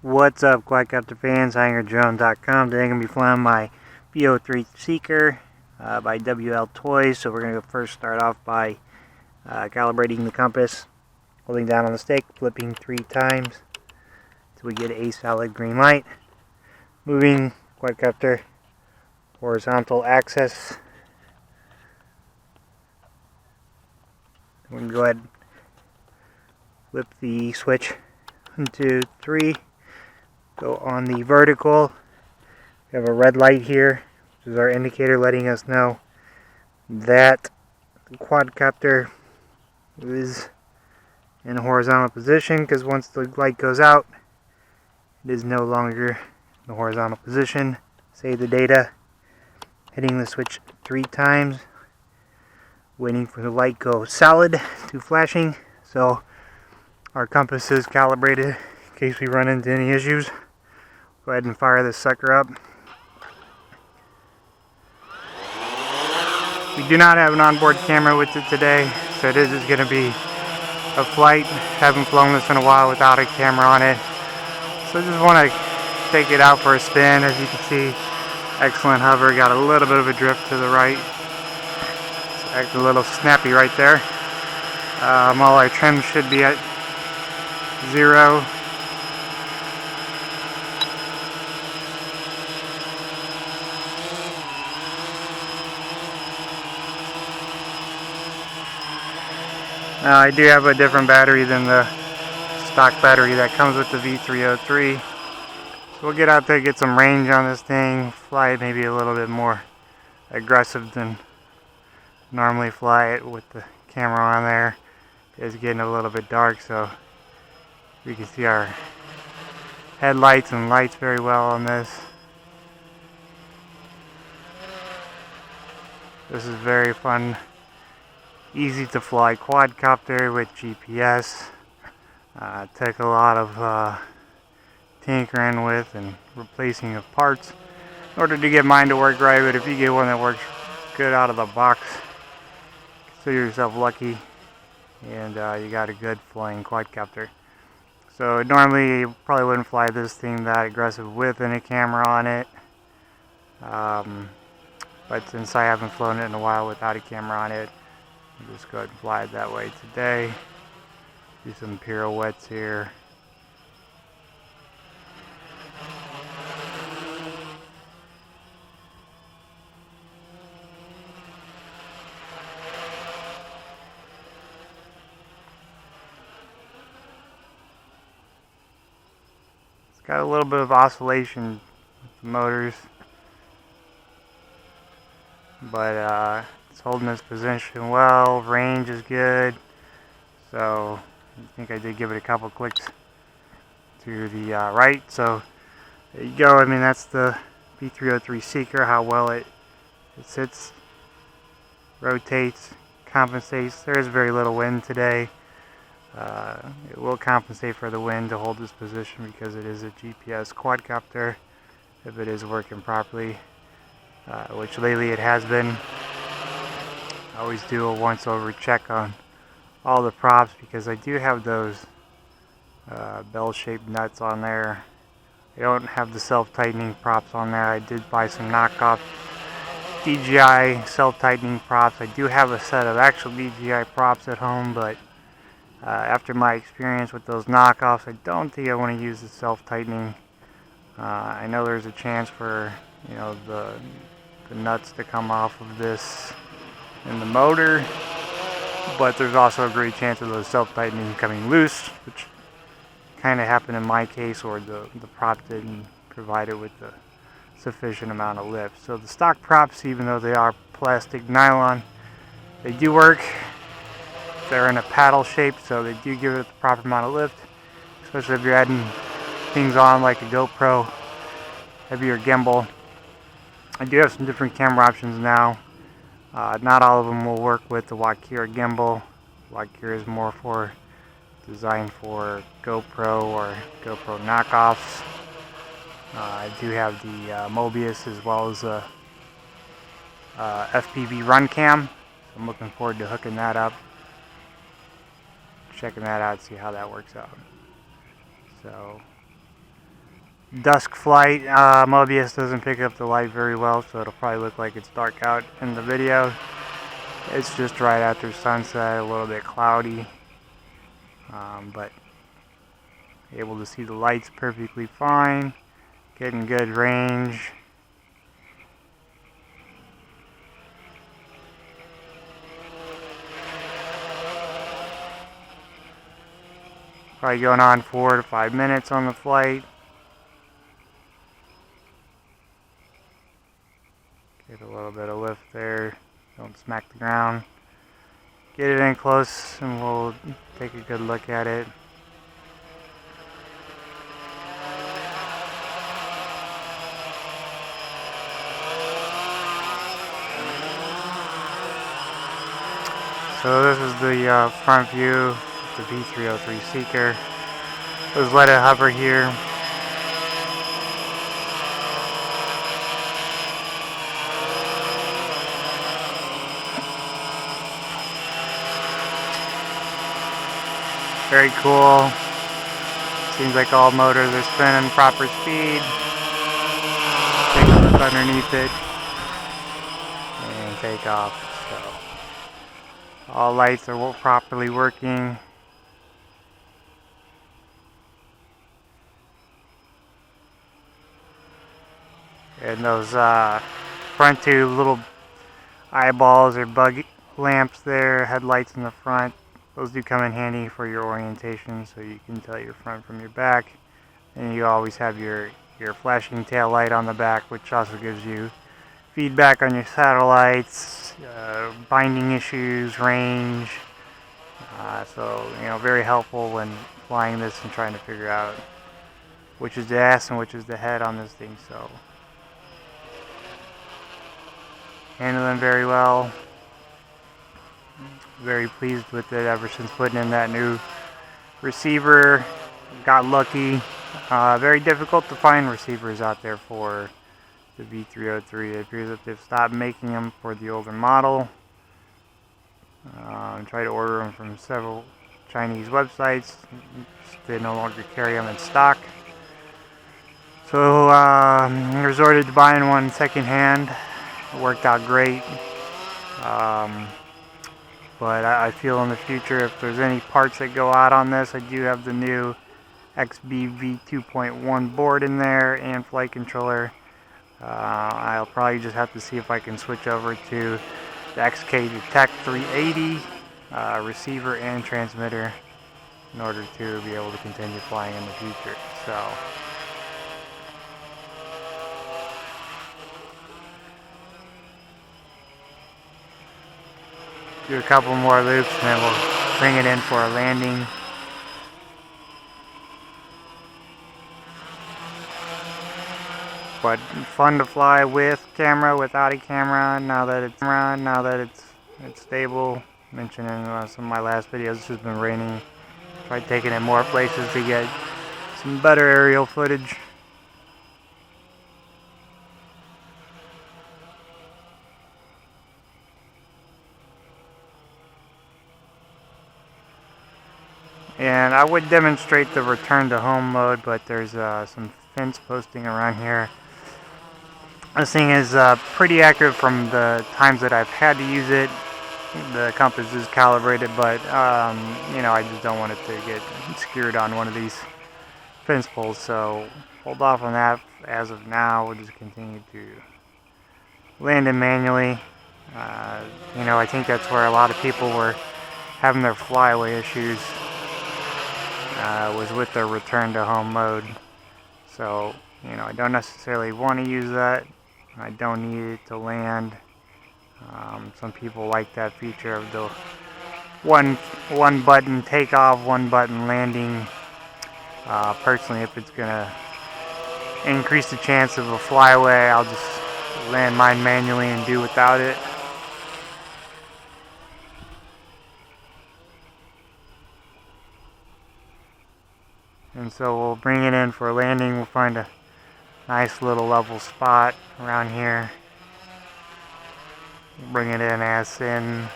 What's up, quadcopter fans? HangerDrone.com. Today I'm going to be flying my V303 Seeker by WLToys. So we're going to first start off by calibrating the compass, holding down on the stick, flipping 3 times until we get a solid green light. Moving quadcopter horizontal axis. We can go ahead and flip the switch 1, 2, 3. Go on the vertical. We have a red light here, which is our indicator letting us know that the quadcopter is in a horizontal position, because once the light goes out, it is no longer in the horizontal position. Save the data, hitting the switch 3 times, waiting for the light go solid to flashing, so our compass is calibrated in case we run into any issues. Go ahead and fire this sucker up. We do not have an onboard camera with it today, so this is going to be a flight. Haven't flown this in a while without a camera on it, so I just want to take it out for a spin. As you can see, excellent hover. Got a little bit of a drift to the right. It's acting a little snappy right there. All our trim should be at 0. I do have a different battery than the stock battery that comes with the V303. So we'll get out there, get some range on this thing, fly it maybe a little bit more aggressive than normally fly it with the camera on there. It's getting a little bit dark, so we can see our headlights and lights very well on this. This is very fun. Easy to fly quadcopter with GPS. Took a lot of tinkering with and replacing of parts in order to get mine to work right, but if you get one that works good out of the box, consider yourself lucky, and you got a good flying quadcopter. So normally you probably wouldn't fly this thing that aggressive with any camera on it, but since I haven't flown it in a while without a camera on it, I'll just go ahead and fly it that way today. Do some pirouettes here. It's got a little bit of oscillation with the motors, but it's holding its position well. Range is good, so I think I did give it a couple clicks to the right. So there you go. I mean, that's the V303 Seeker, how well it sits, rotates, compensates. There is very little wind today. It will compensate for the wind to hold this position because it is a GPS quadcopter if it is working properly, which lately it has been. I always do a once over check on all the props because I do have those bell-shaped nuts on there. I don't have the self-tightening props on there. I did buy some knockoff DJI self-tightening props. I do have a set of actual DJI props at home, but after my experience with those knockoffs, I don't think I want to use the self-tightening. I know there's a chance for the nuts to come off of this in the motor, but there's also a great chance of those self-tightening coming loose, which kind of happened in my case, or the prop didn't provide it with the sufficient amount of lift. So the stock props, even though they are plastic nylon, they do work. They're in a paddle shape, so they do give it the proper amount of lift, especially if you're adding things on like a GoPro, heavier gimbal. I do have some different camera options now. Not all of them will work with the Wakira gimbal. Wakira is more designed for GoPro or GoPro knockoffs. I do have the Mobius as well as a FPV run cam. I'm looking forward to hooking that up, checking that out, see how that works out. So dusk flight. Mobius doesn't pick up the light very well, so it'll probably look like it's dark out in the video. It's just right after sunset, a little bit cloudy, but able to see the lights perfectly fine, getting good range. Probably going on 4 to 5 minutes on the flight. Get a little bit of lift there, don't smack the ground. Get it in close and we'll take a good look at it. So this is the front view of the V303 Seeker. Let's let it hover here. Very cool. Seems like all motors are spinning proper speed. Take a look underneath it and take off. So all lights are properly working. And those front two little eyeballs or bug lamps there, headlights in the front. Those do come in handy for your orientation, so you can tell your front from your back. And you always have your flashing tail light on the back, which also gives you feedback on your satellites, binding issues, range. So, very helpful when flying this and trying to figure out which is the ass and which is the head on this thing. So, handling very well. Very pleased with it ever since putting in that new receiver. Got lucky. Very difficult to find receivers out there for the V303. It appears that they've stopped making them for the older model. Tried to order them from several Chinese websites. They no longer carry them in stock. So resorted to buying one secondhand. It worked out great. But I feel in the future, if there's any parts that go out on this, I do have the new XBV 2.1 board in there and flight controller. I'll probably just have to see if I can switch over to the XK Detect 380 receiver and transmitter in order to be able to continue flying in the future. So, do a couple more loops and then we'll bring it in for a landing. But fun to fly with camera, without a camera. Now that it's stable. Mentioned in some of my last videos, it's just been raining. Tried taking it more places to get some better aerial footage. And I would demonstrate the return to home mode, but there's some fence posting around here. This thing is pretty accurate from the times that I've had to use it. The compass is calibrated, but I just don't want it to get skewered on one of these fence poles, so hold off on that as of now. We'll just continue to land it manually. I think that's where a lot of people were having their flyaway issues, was with their return to home mode. So, I don't necessarily want to use that. I don't need it to land. Some people like that feature of the one button takeoff, one button landing. Personally, if it's gonna increase the chance of a flyaway, I'll just land mine manually and do without it. And so we'll bring it in for a landing. We'll find a nice little level spot around here. Bring it in, ass in.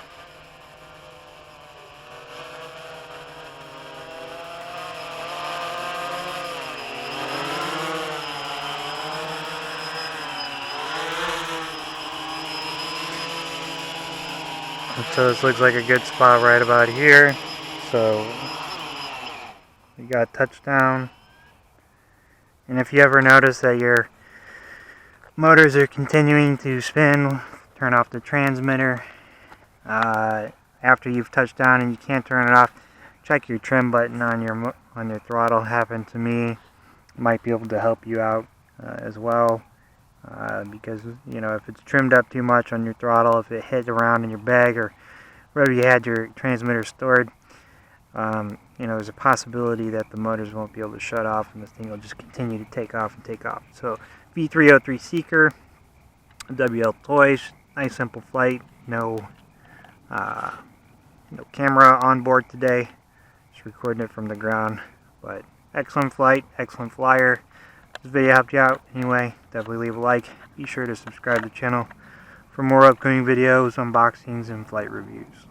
So this looks like a good spot right about here. So we got touchdown. And if you ever notice that your motors are continuing to spin, turn off the transmitter. After you've touched down and you can't turn it off, check your trim button on your throttle. Happened to me. Might be able to help you out as well. Because, you know, if it's trimmed up too much on your throttle, if it hit around in your bag or wherever you had your transmitter stored, you know, there's a possibility that the motors won't be able to shut off and this thing will just continue to take off and take off. So V303 Seeker, WLToys, nice simple flight, no camera on board today, just recording it from the ground, but excellent flight, excellent flyer. If this video helped you out anyway, definitely leave a like. Be sure to subscribe to the channel for more upcoming videos, unboxings, and flight reviews.